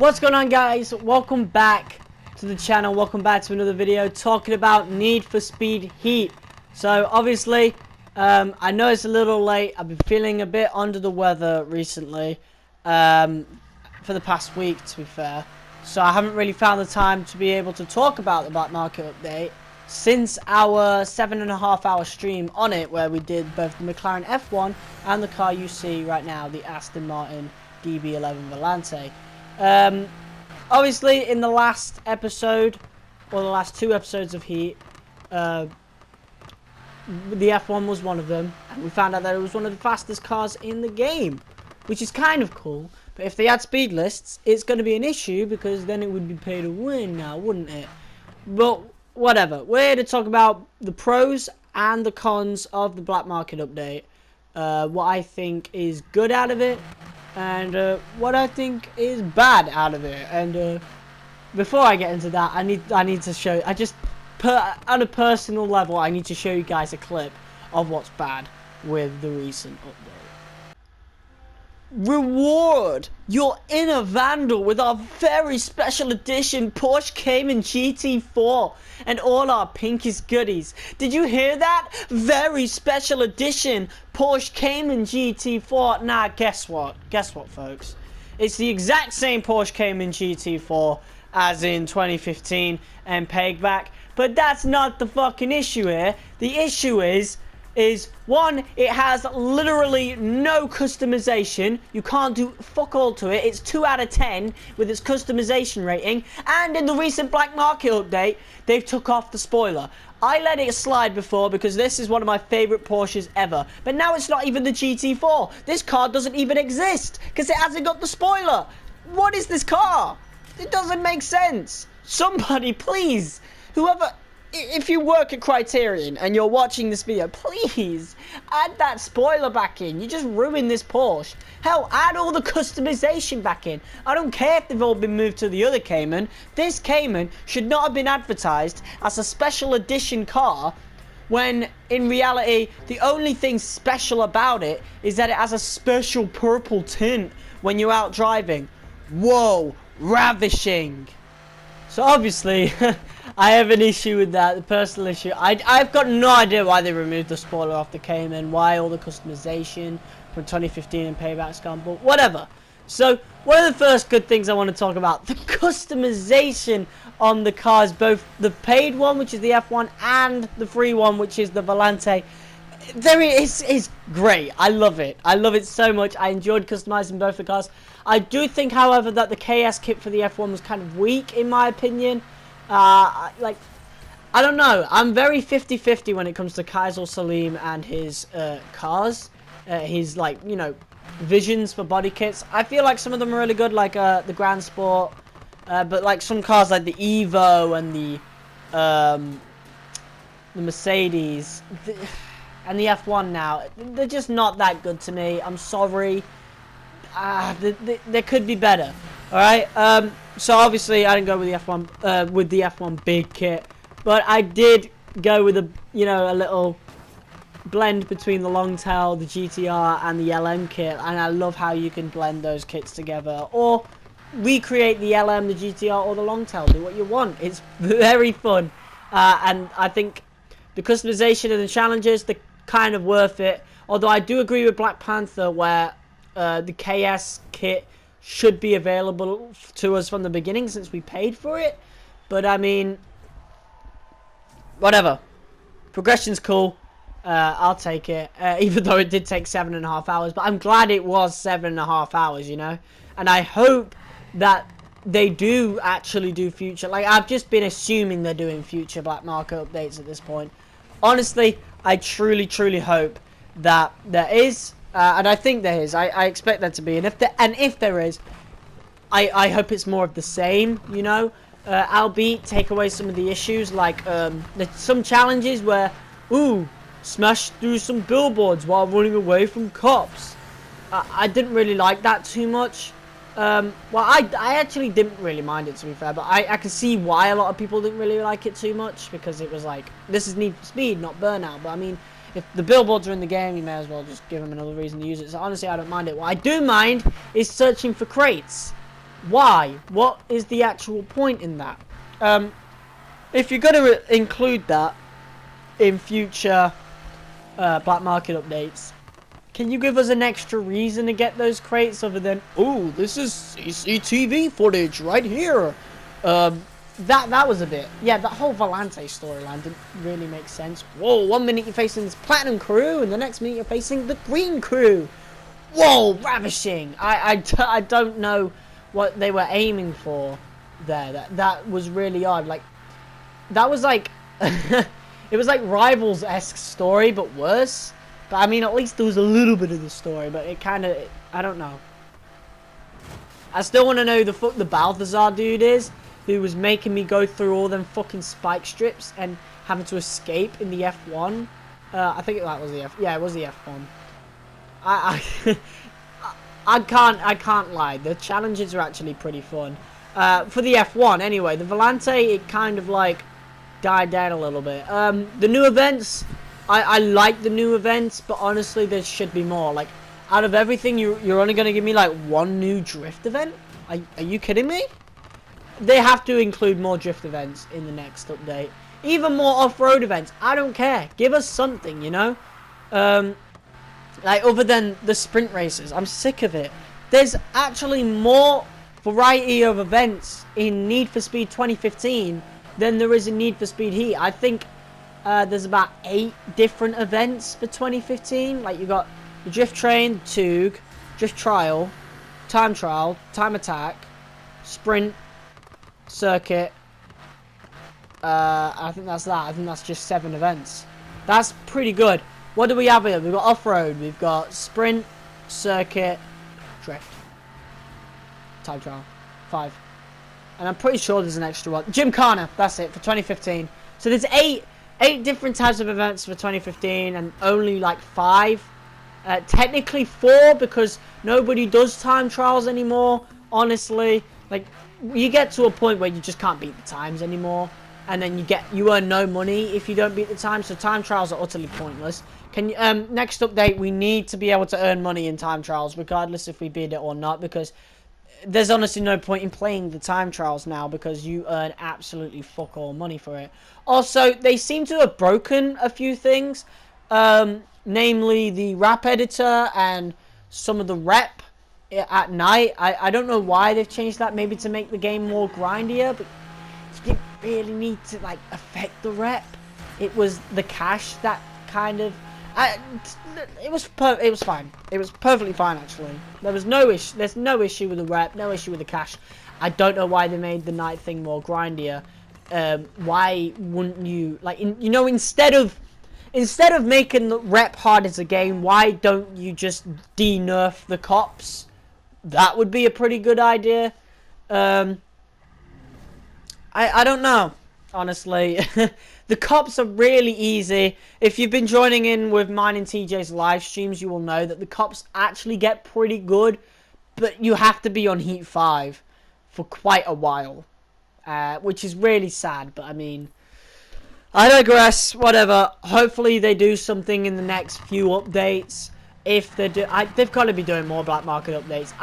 What's going on, guys? Welcome back to the channel. Welcome back to another video talking about Need for Speed Heat. So obviously I know it's a little late. I've been feeling a bit under the weather recently for the past week, to be fair, so I haven't really found the time to be able to talk about the black market update since our 7.5 hour stream on it, where we did both the McLaren F1 and the car you see right now, the Aston Martin DB11 Volante. Obviously in the last episode, or the last two episodes of Heat, the F1 was one of them, and we found out that it was one of the fastest cars in the game, which is kind of cool. But if they add speed lists, it's going to be an issue, because then it would be pay to win now, wouldn't it? But whatever, we're here to talk about the pros and the cons of the black market update, what I think is good out of it, and what I think is bad out of it. And before I get into that, I need to show, on a personal level, I need to show you guys a clip of what's bad with the recent update. Reward your inner vandal with our very special edition Porsche Cayman GT4 and all our pinkest goodies. Did you hear that? Very special edition Porsche Cayman GT4. Nah, guess what? Guess what, folks? It's the exact same Porsche Cayman GT4 as in 2015 and payback, but that's not the fucking issue here. The issue is one, it has literally no customization. You can't do fuck all to it. It's 2 out of 10 with its customization rating. And in the recent black market update, they've took off the spoiler. I let it slide before because this is one of my favorite Porsches ever. But now it's not even the GT4. This car doesn't even exist because it hasn't got the spoiler. What is this car? It doesn't make sense. Somebody, please, whoever, if you work at Criterion and you're watching this video, please add that spoiler back in. You just ruined this Porsche. Hell, add all the customization back in. I don't care if they've all been moved to the other Cayman. This Cayman should not have been advertised as a special edition car, when in reality the only thing special about it is that it has a special purple tint when you're out driving. Whoa, ravishing. So obviously I have an issue with that, the personal issue. I've got no idea why they removed the spoiler off the Cayman, why all the customization from 2015 and payback's gone, but whatever. So one of the first good things I want to talk about, the customization on the cars, both the paid one, which is the F1, and the free one, which is the Volante. It's great. I love it. I love it so much. I enjoyed customizing both the cars. I do think, however, that the KS kit for the F1 was kind of weak, in my opinion. I don't know. I'm very 50-50 when it comes to Kaiser Salim and his cars. His, like, you know, visions for body kits. I feel like some of them are really good, like the Grand Sport. But like some cars like the Evo and the Mercedes and the F1 now, they're just not that good to me. I'm sorry. They could be better. Alright, so obviously I didn't go with the F1 big kit, but I did go with a little blend between the long tail, the GTR, and the LM kit, and I love how you can blend those kits together, or recreate the LM, the GTR, or the long tail. Do what you want. It's very fun, and I think the customization and the challenges, they're kind of worth it. Although I do agree with Black Panther, where the KS kit should be available to us from the beginning since we paid for it. But I mean, whatever. Progression's cool. I'll take it, even though it did take 7.5 hours. But I'm glad it was 7.5 hours, you know. And I hope that they do actually do future. Like, I've just been assuming they're doing future black market updates at this point. Honestly, I truly hope that there is. And I think there is. I expect there to be. And if there is, I hope it's more of the same, you know. Albeit take away some of the issues, like there's some challenges where, smash through some billboards while running away from cops. I didn't really like that too much. Well, I actually didn't really mind it, to be fair, but I can see why a lot of people didn't really like it too much, because it was like, this is Need for Speed, not Burnout. But I mean, if the billboards are in the game, you may as well just give them another reason to use it. So honestly, I don't mind it. What I do mind is searching for crates. Why? What is the actual point in that? If you're going to include that in future black market updates, can you give us an extra reason to get those crates other than, oh, this is CCTV footage right here? That was a bit, yeah, that whole Volante storyline didn't really make sense. Whoa, 1 minute you're facing this platinum crew and the next minute you're facing the green crew. Whoa, ravishing. I don't know what they were aiming for there. That was really odd. Like, that was like it was like Rivals-esque story but worse. But I mean, at least there was a little bit of the story, but it kind of, I don't know. I still want to know who the fuck the Balthazar dude is, who was making me go through all them fucking spike strips and having to escape in the F1. I think that was the yeah, it was the F1. I can't lie. The challenges are actually pretty fun. For the F1 anyway, the Volante, it kind of like died down a little bit. The new events, I like the new events, but honestly there should be more. Like, out of everything, you're only going to give me like one new drift event? Are you kidding me? They have to include more drift events in the next update. Even more off-road events. I don't care. Give us something, you know? Like, other than the sprint races. I'm sick of it. There's actually more variety of events in Need for Speed 2015 than there is in Need for Speed Heat. I think there's about 8 different events for 2015. Like, you got the Drift Train, Tug, Drift Trial, Time Trial, Time Attack, Sprint, Circuit. I think that's that. I think that's just 7 events. That's pretty good. What do we have here? We've got off-road. We've got sprint, circuit, drift. Time trial. 5. And I'm pretty sure there's an extra one. Gymkhana. That's it for 2015. So there's 8 different types of events for 2015 and only like 5. Technically 4 because nobody does time trials anymore. Honestly, like, you get to a point where you just can't beat the times anymore. And then you earn no money if you don't beat the time. So time trials are utterly pointless. Can you, next update, we need to be able to earn money in time trials, regardless if we beat it or not, because there's honestly no point in playing the time trials now because you earn absolutely fuck all money for it. Also, they seem to have broken a few things, namely the rap editor and some of the rep at night. I don't know why they've changed that. Maybe to make the game more grindier, but you didn't really need to like affect the rep. It was the cash that kind of it was fine. It was perfectly fine actually. There's no issue with the rep, no issue with the cash. I don't know why they made the night thing more grindier. Why wouldn't you, like, you know, instead of making the rep hard as a game, why don't you just de-nerf the cops? That would be a pretty good idea. I don't know, honestly. The cops are really easy. If you've been joining in with mine and TJ's live streams, you will know that the cops actually get pretty good, but you have to be on Heat 5 for quite a while, which is really sad, but I mean, I digress, whatever. Hopefully they do something in the next few updates. If they do, they've got to be doing more black market updates.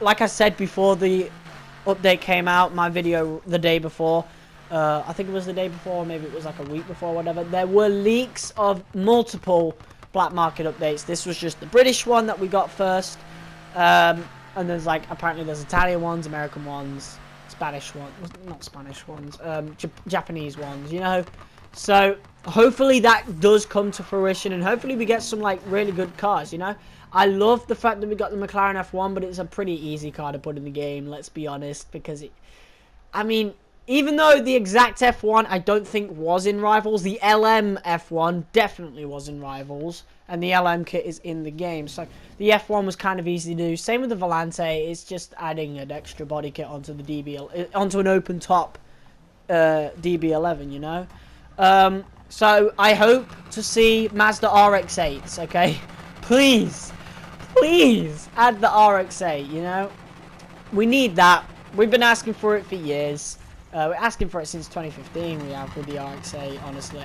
Like I said before the update came out, my video the day before, I think it was the day before, or maybe it was like a week before, whatever. There were leaks of multiple black market updates. This was just the British one that we got first, and there's like, apparently there's Italian ones, American ones, Spanish ones, not Spanish ones, Japanese ones, you know. So hopefully that does come to fruition, and hopefully we get some like really good cars, you know. I love the fact that we got the McLaren F1, but it's a pretty easy car to put in the game, let's be honest, because I mean, even though the exact F1 I don't think was in Rivals, the LM F1 definitely was in Rivals, and the LM kit is in the game. So the F1 was kind of easy to do. Same with the Volante, it's just adding an extra body kit onto the onto an open top DB11, you know. So I hope to see Mazda RX-8s, okay? Please add the RX-8, you know. We need that. We've been asking for it for years. We're asking for it since 2015. We have with the RX-8. Honestly,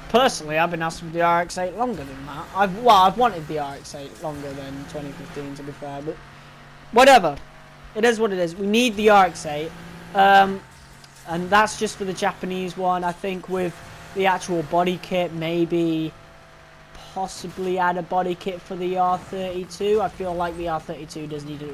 personally, I've been asking for the RX-8 longer than that. I've wanted the RX-8 longer than 2015, to be fair. But whatever. It is what it is. We need the RX-8. And that's just for the Japanese one. I think with the actual body kit, maybe possibly add a body kit for the R32. I feel like the R32 does need a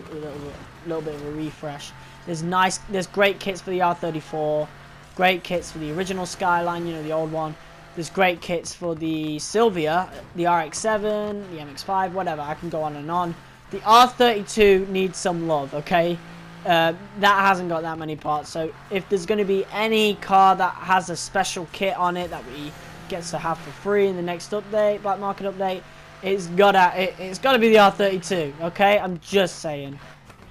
little bit of a refresh. There's great kits for the R34, great kits for the original Skyline, you know, the old one. There's great kits for the Sylvia, the RX-7, the MX-5, whatever. I can go on and on. The R32 needs some love, okay? That hasn't got that many parts, so if there's going to be any car that has a special kit on it that we gets to have for free in the next update, black market update, it's gotta be the R32, okay? I'm just saying.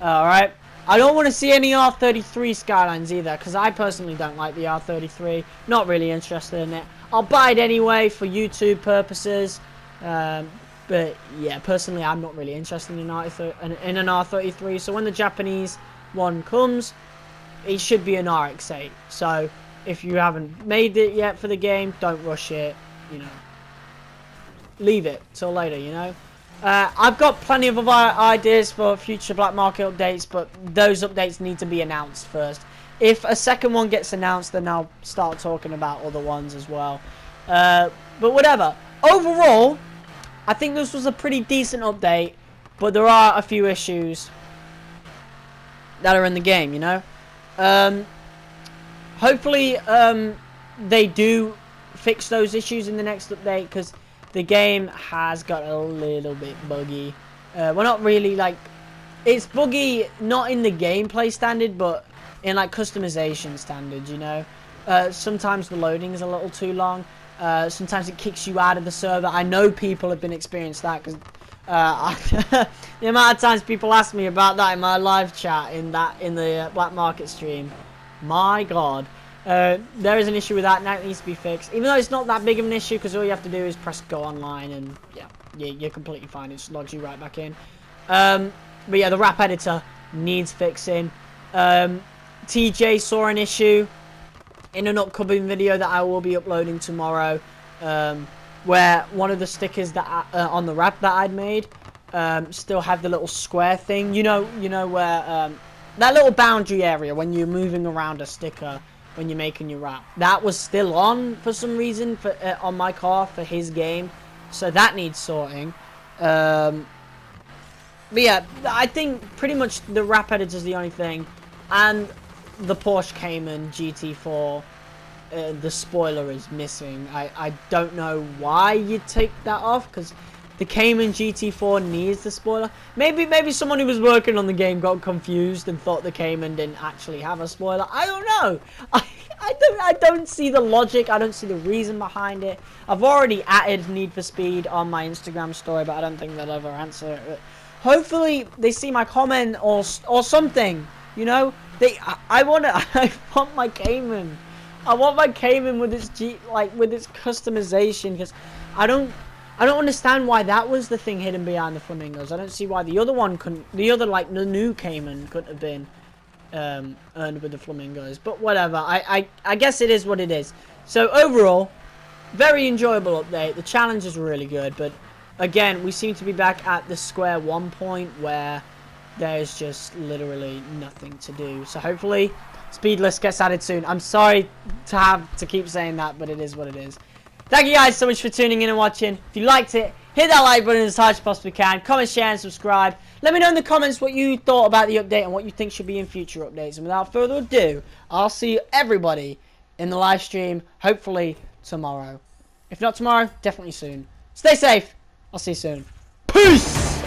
Alright? I don't want to see any R33 Skylines either, because I personally don't like the R33. Not really interested in it. I'll buy it anyway for YouTube purposes. But yeah, personally, I'm not really interested in an R33. So when the Japanese one comes, it should be an RX-8. So if you haven't made it yet for the game, don't rush it. You know, leave it till later. You know, I've got plenty of other ideas for future black market updates, but those updates need to be announced first. If a second one gets announced, then I'll start talking about other ones as well. But whatever. Overall, I think this was a pretty decent update, but there are a few issues that are in the game, you know. Hopefully, they do fix those issues in the next update, because the game has got a little bit buggy. Well, not really, like, it's buggy not in the gameplay standard, but in, like, customization standards, you know. Sometimes the loading is a little too long. Sometimes it kicks you out of the server. I know people have been experienced that, because the amount of times people ask me about that in my live chat in the black market stream, my god. There is an issue with that, and that needs to be fixed. Even though it's not that big of an issue, because all you have to do is press go online, and yeah, you're completely fine. It just logs you right back in. But yeah, the wrap editor needs fixing. TJ saw an issue in an upcoming video that I will be uploading tomorrow, where one of the stickers that on the wrap that I'd made still have the little square thing. You know where that little boundary area when you're moving around a sticker when you're making your wrap. That was still on for some reason on my car for his game, so that needs sorting. But yeah, I think pretty much the wrap editor is the only thing, and the Porsche Cayman GT4, the spoiler is missing. I don't know why you'd take that off, because the Cayman GT4 needs the spoiler. Maybe someone who was working on the game got confused and thought the Cayman didn't actually have a spoiler. I don't know. I don't see the logic. I don't see the reason behind it. I've already added Need for Speed on my Instagram story, but I don't think they'll ever answer it. Hopefully they see my comment or something. You know, I want my Cayman. I want my Cayman with its with its customization, because I don't understand why that was the thing hidden behind the flamingos. I don't see why the other one couldn't, the new Cayman couldn't have been earned with the flamingos. But whatever. I guess it is what it is. So overall, very enjoyable update. The challenge is really good, but again, we seem to be back at the square one point where there's just literally nothing to do. So hopefully Speedless gets added soon. I'm sorry to have to keep saying that, but it is what it is. Thank you guys so much for tuning in and watching. If you liked it, hit that like button as hard as you possibly can. Comment, share, and subscribe. Let me know in the comments what you thought about the update and what you think should be in future updates. And without further ado, I'll see everybody in the live stream, hopefully tomorrow. If not tomorrow, definitely soon. Stay safe. I'll see you soon. Peace!